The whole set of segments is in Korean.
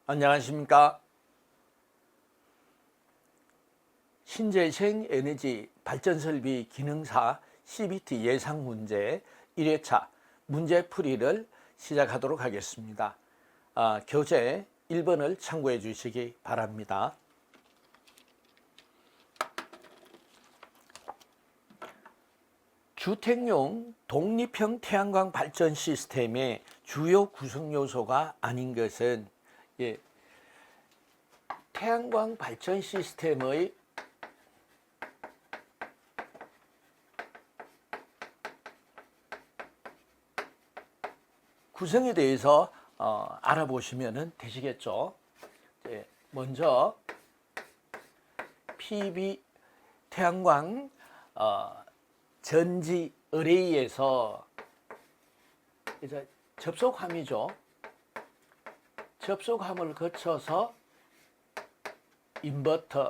안녕하십니까. 신재생 에너지 발전설비 기능사 CBT 예상 문제 1회차 문제풀이를 시작하도록 하겠습니다. 교재 1번을 참고해 주시기 바랍니다. 주택용 독립형 태양광 발전 시스템의 주요 구성 요소가 아닌 것은 태양광 발전 시스템의 구성에 대해서 알아보시면 되시겠죠. 먼저 PV 태양광 전지 어레이에서 이제 접속함이죠. 접속함을 거쳐서 인버터,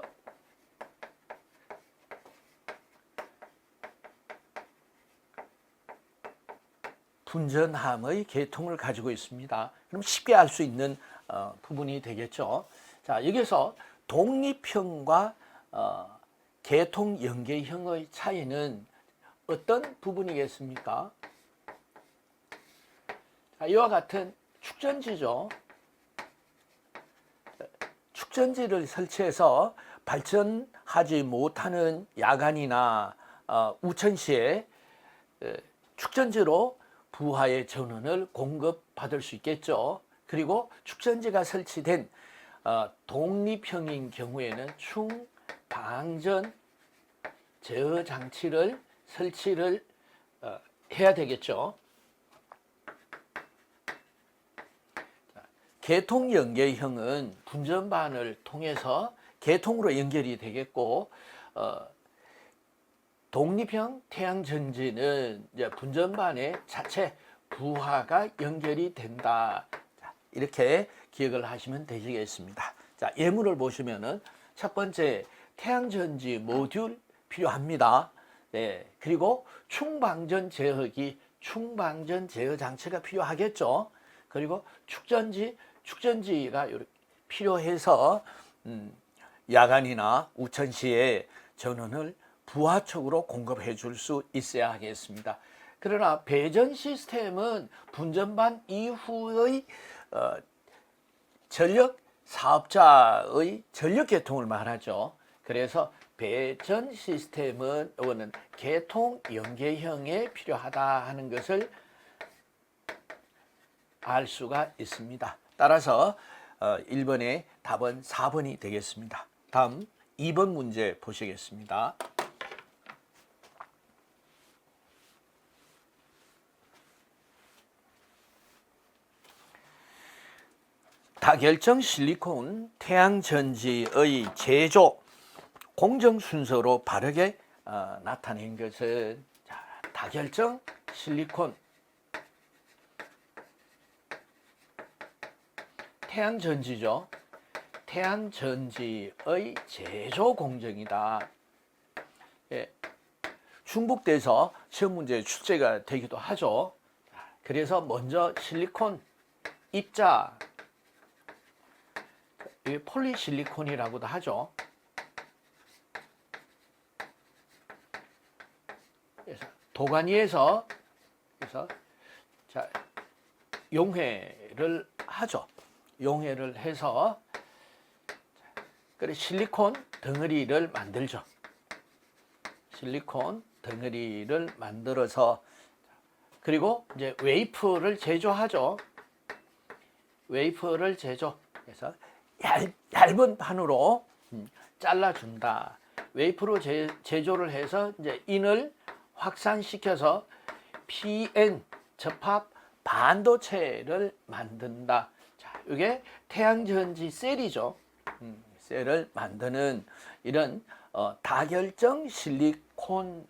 분전함의 계통을 가지고 있습니다. 그럼 쉽게 알 수 있는 부분이 되겠죠. 자, 여기서 독립형과 계통 연계형의 차이는 어떤 부분이겠습니까? 자, 이와 같은 축전지죠. 축전지를 설치해서 발전하지 못하는 야간이나 우천시에 축전지로 부하의 전원을 공급받을 수 있겠죠. 그리고 축전지가 설치된 독립형인 경우에는 충방전 제어 장치를 설치를 해야 되겠죠. 계통 연계형은 분전반을 통해서 계통으로 연결이 되겠고, 독립형 태양전지는 이제 분전반의 자체 부하가 연결이 된다. 자, 이렇게 기억을 하시면 되시겠습니다. 자, 예문을 보시면은 첫 번째 태양전지 모듈 필요합니다. 네, 그리고 충방전 제어기, 충방전 제어 장치가 필요하겠죠. 그리고 축전지가 이렇게 필요해서 야간이나 우천시에 전원을 부하촉으로 공급해 줄 수 있어야 하겠습니다. 그러나 배전 시스템은 분전반 이후의 전력 사업자의 전력 계통을 말하죠. 그래서 배전 시스템은 이거는 계통 연계형에 필요하다 하는 것을 알 수가 있습니다. 따라서 1번의 답은 4번이 되겠습니다. 다음 2번 문제 보시겠습니다. 다결정 실리콘 태양전지의 제조 공정 순서로 바르게 나타낸 것은 다결정 실리콘 태양전지죠. 태양전지의 제조 공정이다. 중복돼서 시험 문제 출제가 되기도 하죠. 그래서 먼저 실리콘 입자, 폴리실리콘이라고도 하죠. 그래서 도가니에서 용해를 하죠. 용해를 해서 그래 실리콘 덩어리를 만들죠. 실리콘 덩어리를 만들어서 그리고 이제 웨이프를 제조하죠. 웨이프를 제조해서 얇은 판으로 잘라준다. 웨이프로 제조를 해서 이제 인을 확산시켜서 PN 접합 반도체를 만든다. 자, 이게 태양전지 셀이죠. 셀을 만드는 이런 다결정 실리콘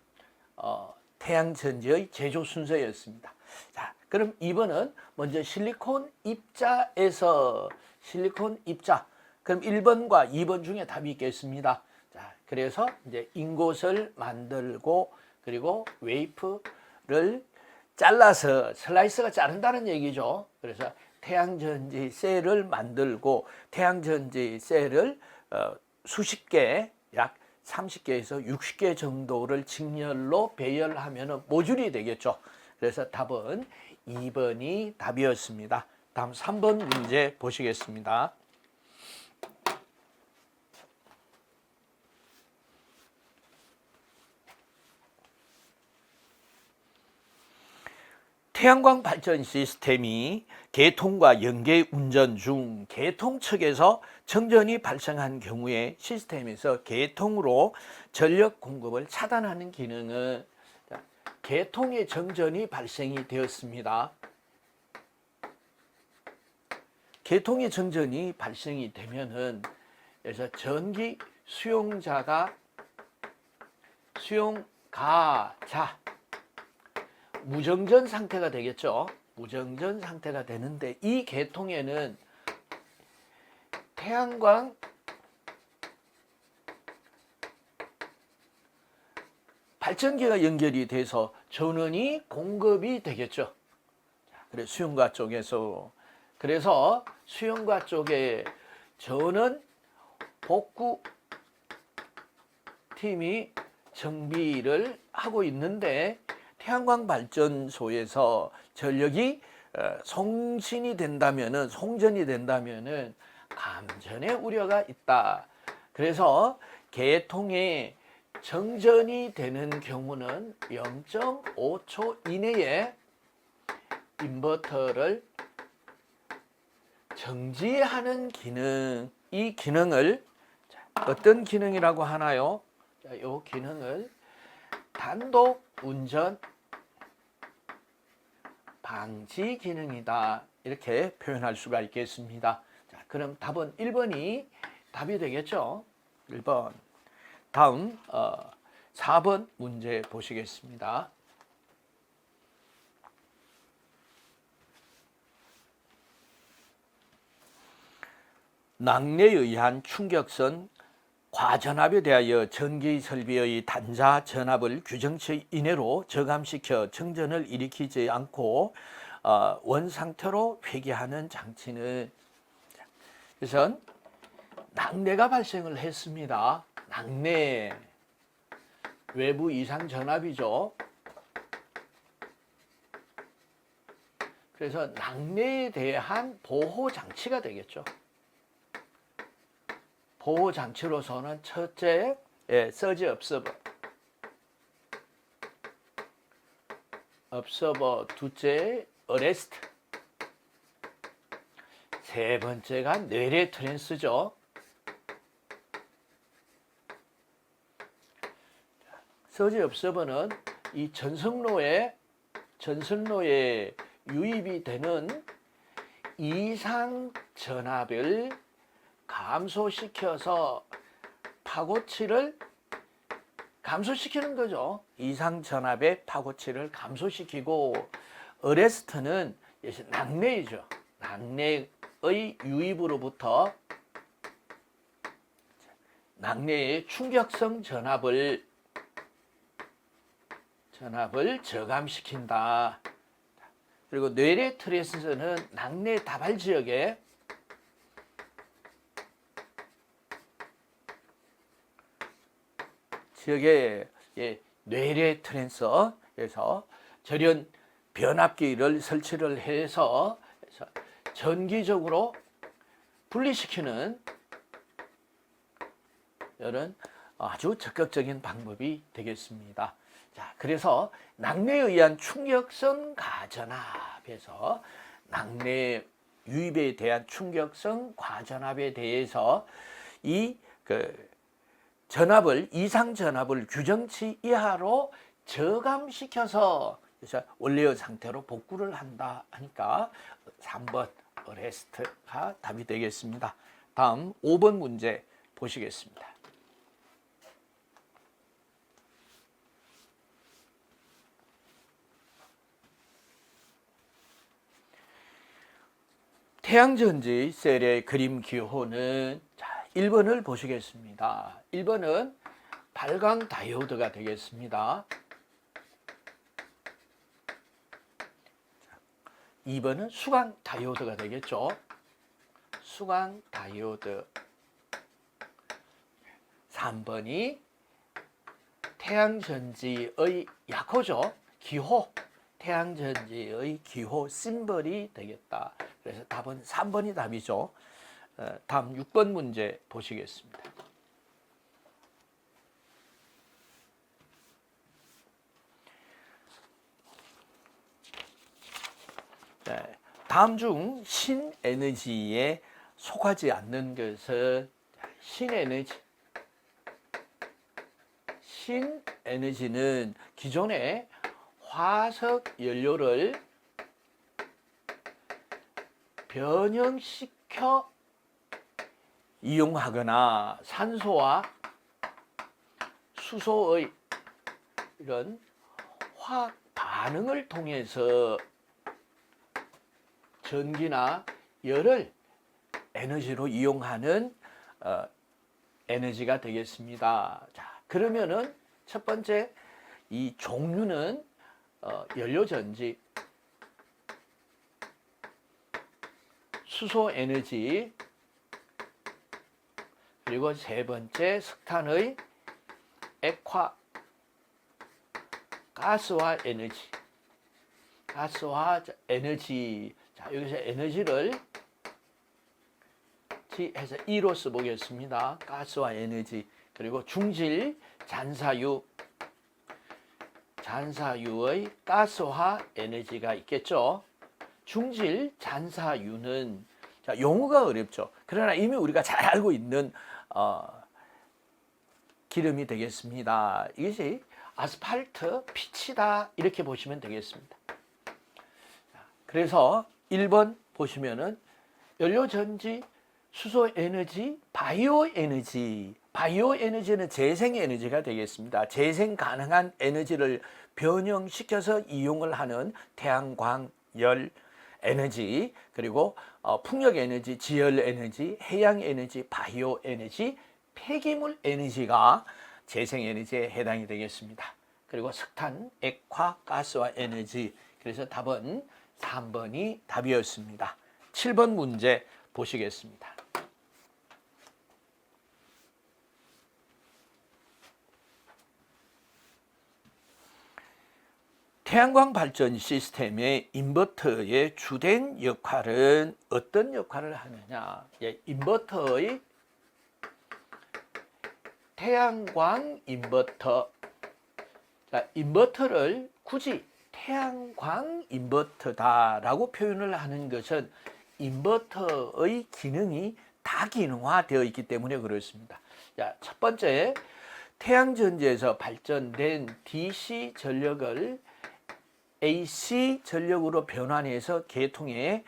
태양전지의 제조 순서였습니다. 자, 그럼 2번은 먼저 실리콘 입자에서 실리콘 입자. 그럼 1번과 2번 중에 답이 있겠습니다. 자, 그래서 이제 인곳을 만들고 그리고 웨이프를 잘라서 슬라이스가 자른다는 얘기죠. 그래서 태양전지 셀을 만들고 태양전지 셀을 수십 개, 약 30개에서 60개 정도를 직렬로 배열하면 모듈이 되겠죠. 그래서 답은 2번이 답이었습니다. 다음 3번 문제 보시겠습니다. 태양광 발전 시스템이 개통과 연계 운전 중 개통 측에서 정전이 발생한 경우에 시스템에서 개통으로 전력 공급을 차단하는 기능은 개통의 정전이 발생이 되었습니다. 개통의 정전이 발생이 되면은 그래서 전기 수용가자 무정전 상태가 되겠죠. 무정전 상태가 되는데 이 계통에는 태양광 발전기가 연결이 돼서 전원이 공급이 되겠죠. 그래서 수용가 쪽에서 그래서 수용가 쪽에 전원 복구 팀이 정비를 하고 있는데 태양광 발전소에서 전력이 송전이 된다면은 감전의 우려가 있다. 그래서 개통에 정전이 되는 경우는 0.5초 이내에 인버터를 정지하는 기능, 이 기능을 어떤 기능이라고 하나요? 이 기능을 단독 운전 방지 기능이다. 이렇게 표현할 수가 있겠습니다. 자, 그럼 답은 1번이 답이 되겠죠? 1번. 다음 4번 문제 보시겠습니다. 낙뢰에 의한 충격성 과전압에 대하여 전기 설비의 단자 전압을 규정치 이내로 저감시켜 정전을 일으키지 않고 원 상태로 회귀하는 장치는, 그래서 낙뢰가 발생을 했습니다. 낙뢰 외부 이상 전압이죠. 그래서 낙뢰에 대한 보호 장치가 되겠죠. 보호 장치로서는 첫째, 서지 observer, 둘째, arrest, 세 번째가 뇌뢰 트랜스죠. 서지 observer는 이 전선로에 유입이 되는 이상 전압을 감소시켜서 파고치를 감소시키는 거죠. 이상 전압의 파고치를 감소시키고, 어레스트는 낙뢰이죠. 낙뢰의 유입으로부터 낙뢰의 충격성 전압을 저감시킨다. 그리고 뇌뢰 트랜스는 낙뢰 다발 지역에 뇌뢰 트랜스에서 절연 변압기를 설치를 해서 전기적으로 분리시키는 이런 아주 적극적인 방법이 되겠습니다. 자, 그래서 낙뢰에 의한 충격성 가전압에서 낙뢰 유입에 대한 충격성 과전압에 대해서 이 전압을 이상 전압을 규정치 이하로 저감시켜서 그래서 원래의 상태로 복구를 한다 하니까 3번 어레스트가 답이 되겠습니다. 다음 5번 문제 보시겠습니다. 태양전지 셀의 그림 기호는 1번을 보시겠습니다. 1번은 발광 다이오드가 되겠습니다. 2번은 수광 다이오드가 되겠죠. 수광 다이오드. 3번이 태양전지의 약호죠. 기호. 태양전지의 기호 심벌이 되겠다. 그래서 답은 3번이 답이죠. 다음 6번 문제 보시겠습니다. 네, 다음 중 신에너지에 속하지 않는 것은 신에너지. 신에너지는 기존의 화석 연료를 변형시켜 이용하거나 산소와 수소의 이런 화학 반응을 통해서 전기나 열을 에너지로 이용하는 에너지가 되겠습니다. 자, 그러면은 첫 번째 이 종류는 연료전지, 수소에너지, 그리고 세 번째 석탄의 액화, 가스화 에너지. 가스화 에너지. 자, 여기서 에너지를 해서 E로 써보겠습니다. 가스화 에너지. 그리고 중질 잔사유. 잔사유의 가스화 에너지가 있겠죠. 중질 잔사유는 자, 용어가 어렵죠. 그러나 이미 우리가 잘 알고 있는 기름이 되겠습니다. 이것이 아스팔트 피치다 이렇게 보시면 되겠습니다. 그래서 1번 보시면은 연료전지, 수소에너지, 바이오에너지. 바이오에너지는 재생에너지가 되겠습니다. 재생 가능한 에너지를 변형시켜서 이용을 하는 태양광, 열, 에너지, 그리고 풍력에너지, 지열에너지, 해양에너지, 바이오에너지, 폐기물 에너지가 재생에너지에 해당이 되겠습니다. 그리고 석탄, 액화, 가스화 에너지. 그래서 답은 3번이 답이었습니다. 7번 문제 보시겠습니다. 태양광 발전 시스템의 인버터의 주된 역할은 어떤 역할을 하느냐? 인버터의 태양광 인버터. 자, 인버터를 굳이 태양광 인버터다라고 표현을 하는 것은 인버터의 기능이 다기능화되어 있기 때문에 그렇습니다. 자, 첫 번째, 태양전지에서 발전된 DC 전력을 AC 전력으로 변환해서 계통에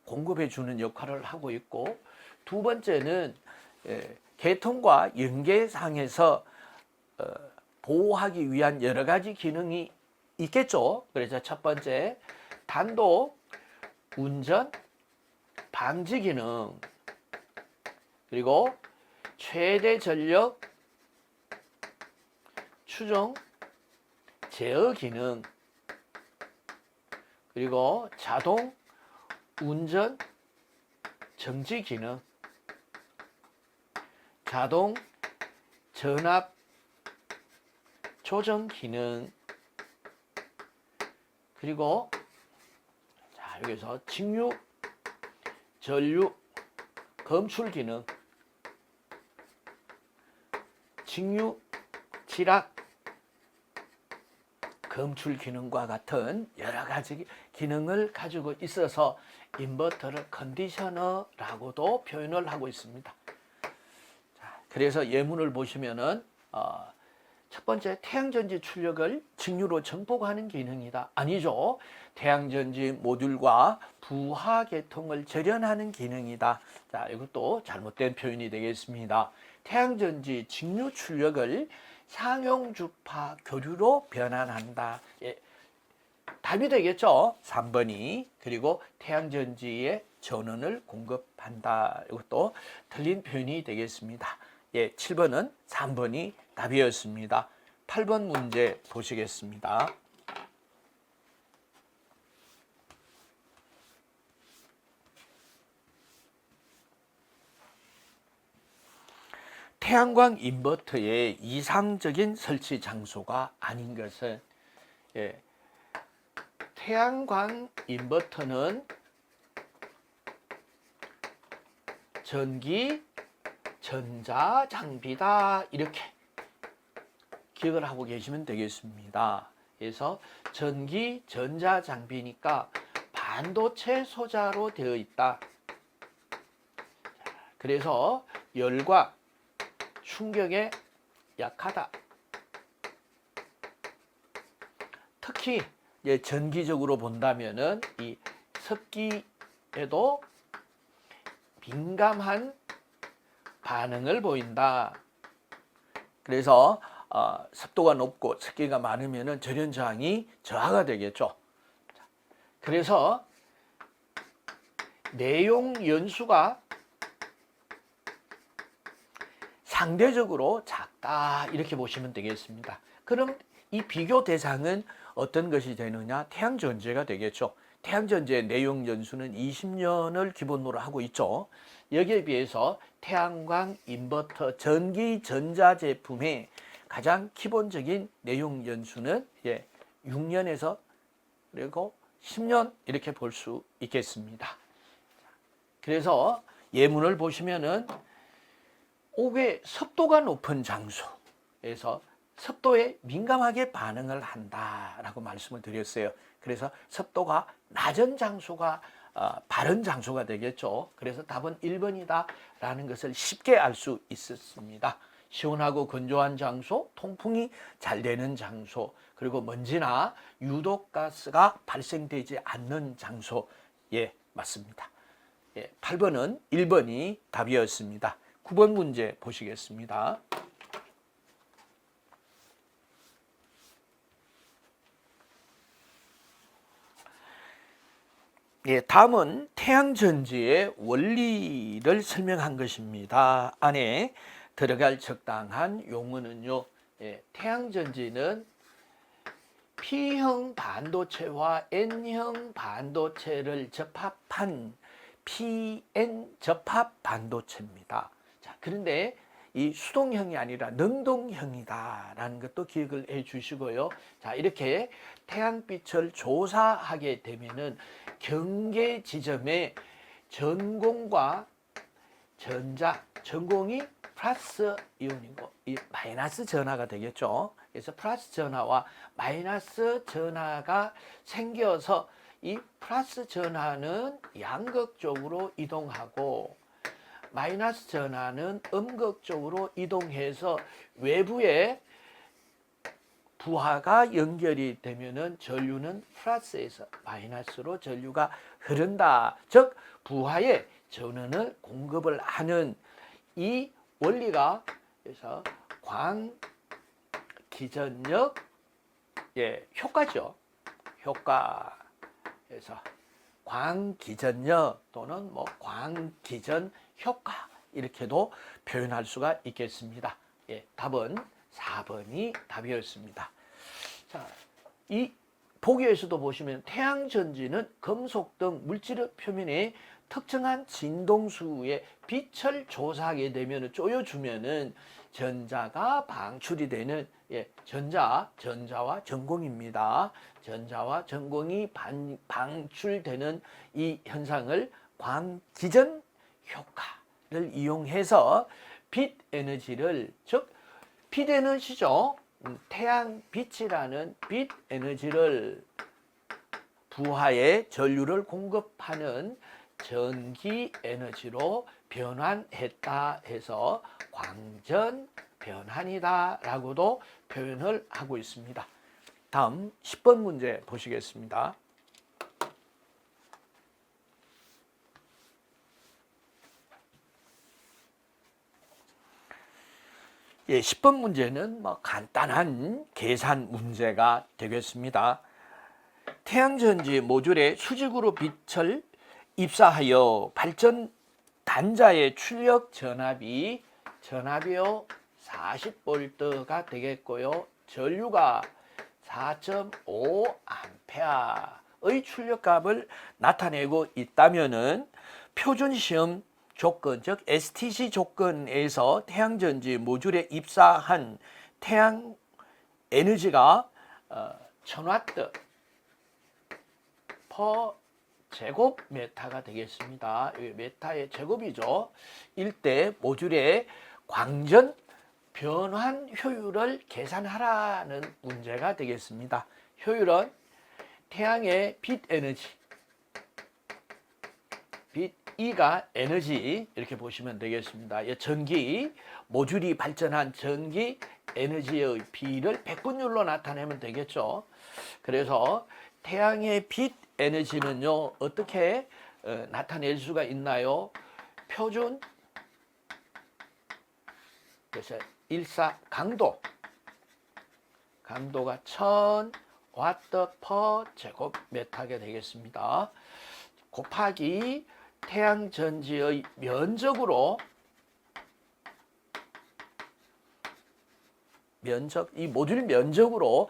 공급해 주는 역할을 하고 있고, 두 번째는 계통과 연계상에서 보호하기 위한 여러 가지 기능이 있겠죠. 그래서 첫 번째, 단독 운전 방지 기능, 그리고 최대 전력 추정 제어 기능, 그리고 자동 운전 정지 기능, 자동 전압 조정 기능, 그리고 자, 여기서 직류 전류 검출 기능, 직류 지락 검출 기능과 같은 여러 가지 기능을 가지고 있어서 인버터를 컨디셔너라고도 표현을 하고 있습니다. 자, 그래서 예문을 보시면은 첫 번째, 태양전지 출력을 직류로 정복하는 기능이다. 아니죠. 태양전지 모듈과 부하계통을 절연하는 기능이다. 자, 이것도 잘못된 표현이 되겠습니다. 태양전지 직류 출력을 상용주파 교류로 변환한다. 예, 답이 되겠죠. 3번이. 그리고 태양전지에 전원을 공급한다. 이것도 틀린 표현이 되겠습니다. 예, 7번은 3번이 답이었습니다. 8번 문제 보시겠습니다. 태양광 인버터의 이상적인 설치 장소가 아닌 것은 태양광 인버터는 전기 전자 장비다 이렇게 기억을 하고 계시면 되겠습니다. 그래서 전기 전자 장비니까 반도체 소자로 되어 있다. 그래서 열과 충격에 약하다. 특히 전기적으로 본다면은 이 습기에도 민감한 반응을 보인다. 그래서 습도가 높고 습기가 많으면은 절연 저항이 저하가 되겠죠. 그래서 내용 연수가 상대적으로 작다 이렇게 보시면 되겠습니다. 그럼 이 비교 대상은 어떤 것이 되느냐? 태양전지가 되겠죠. 태양전지의 내용 연수는 20년을 기본으로 하고 있죠. 여기에 비해서 태양광 인버터 전기 전자 제품의 가장 기본적인 내용 연수는 6년에서 그리고 10년 이렇게 볼 수 있겠습니다. 그래서 예문을 보시면은 옥외 습도가 높은 장소에서 습도에 민감하게 반응을 한다라고 말씀을 드렸어요. 그래서 습도가 낮은 장소가 바른 장소가 되겠죠. 그래서 답은 1번이다라는 것을 쉽게 알 수 있었습니다. 시원하고 건조한 장소, 통풍이 잘 되는 장소, 그리고 먼지나 유독가스가 발생되지 않는 장소에 맞습니다. 8번은 1번이 답이었습니다. 9번 문제 보시겠습니다. 다음은 태양전지의 원리를 설명한 것입니다. 안에 들어갈 적당한 용어는요. 태양전지는 P형 반도체와 N형 반도체를 접합한 PN 접합 반도체입니다. 자, 그런데 이 수동형이 아니라 능동형이다라는 것도 기억을 해 주시고요. 자, 이렇게 태양빛을 조사하게 되면은 경계 지점에 전공과 전자, 전공이 플러스 이온이고 이 마이너스 전하가 되겠죠. 그래서 플러스 전하와 마이너스 전하가 생겨서 이 플러스 전하는 양극 쪽으로 이동하고 마이너스 전하는 음극 쪽으로 이동해서 외부에 부하가 연결이 되면은 전류는 플러스에서 마이너스로 전류가 흐른다. 즉 부하에 전원을 공급을 하는 이 원리가 그래서 광기전력 효과죠. 효과에서 광기전력 또는 광기전 효과 이렇게도 표현할 수가 있겠습니다. 답은 4번이 답이었습니다. 자, 이 보기에서도 보시면 태양전지는 금속 등 물질의 표면에 특정한 진동수의 빛을 조사하게 되면 쪼여주면은 전자가 방출이 되는 전자와 전공입니다. 전자와 전공이 방출되는 이 현상을 광기전 효과를 이용해서 빛 에너지를 즉 빛 에너지죠. 태양빛이라는 빛 에너지를 부하에 전류를 공급하는 전기 에너지로 변환했다 해서 광전 변환이다 라고도 표현을 하고 있습니다. 다음 10번 문제 보시겠습니다. 10번 문제는 간단한 계산 문제가 되겠습니다. 태양전지 모듈에 수직으로 빛을 입사하여 발전 단자의 출력 전압이 40V가 되겠고요. 전류가 4.5A의 출력값을 나타내고 있다면은 표준 시험 조건, 즉 STC 조건에서 태양전지 모듈에 입사한 태양 에너지가 1000W per 제곱메타가 되겠습니다. 메타의 제곱이죠. 일대 모듈의 광전 변환 효율을 계산하라는 문제가 되겠습니다. 효율은 태양의 빛 에너지, 빛 E가 에너지 이렇게 보시면 되겠습니다. 전기, 모듈이 발전한 전기 에너지의 비를 백분율로 나타내면 되겠죠. 그래서 태양의 빛 에너지는요, 어떻게 나타낼 수가 있나요? 표준, 그래서 일사 강도가 1000W per 제곱메타가 되겠습니다. 곱하기 태양전지의 이 모듈 면적으로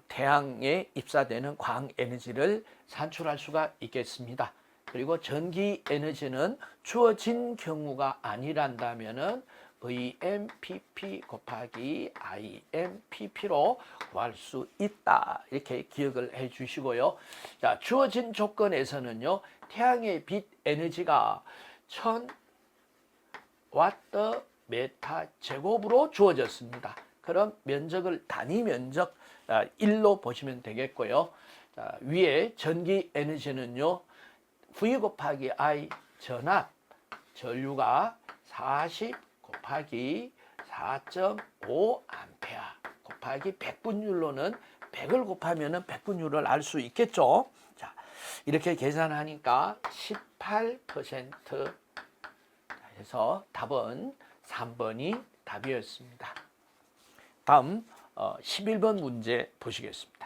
태양에 입사되는 광 에너지를 산출할 수가 있겠습니다. 그리고 전기 에너지는 주어진 경우가 아니란다면은 VMPP 곱하기 IMPP로 구할 수 있다. 이렇게 기억을 해 주시고요. 자, 주어진 조건에서는요, 태양의 빛 에너지가 1000W 메타 제곱으로 주어졌습니다. 그럼 면적을 단위 면적 1로 보시면 되겠고요. 자, 위에 전기 에너지는요, V 곱하기 I 전압, 전류가 40 곱하기 4.5 암페어 곱하기 100분율로는 100을 곱하면 100분율을 알 수 있겠죠. 자, 이렇게 계산하니까 18% 해서 답은 3번이 답이었습니다. 다음 11번 문제 보시겠습니다.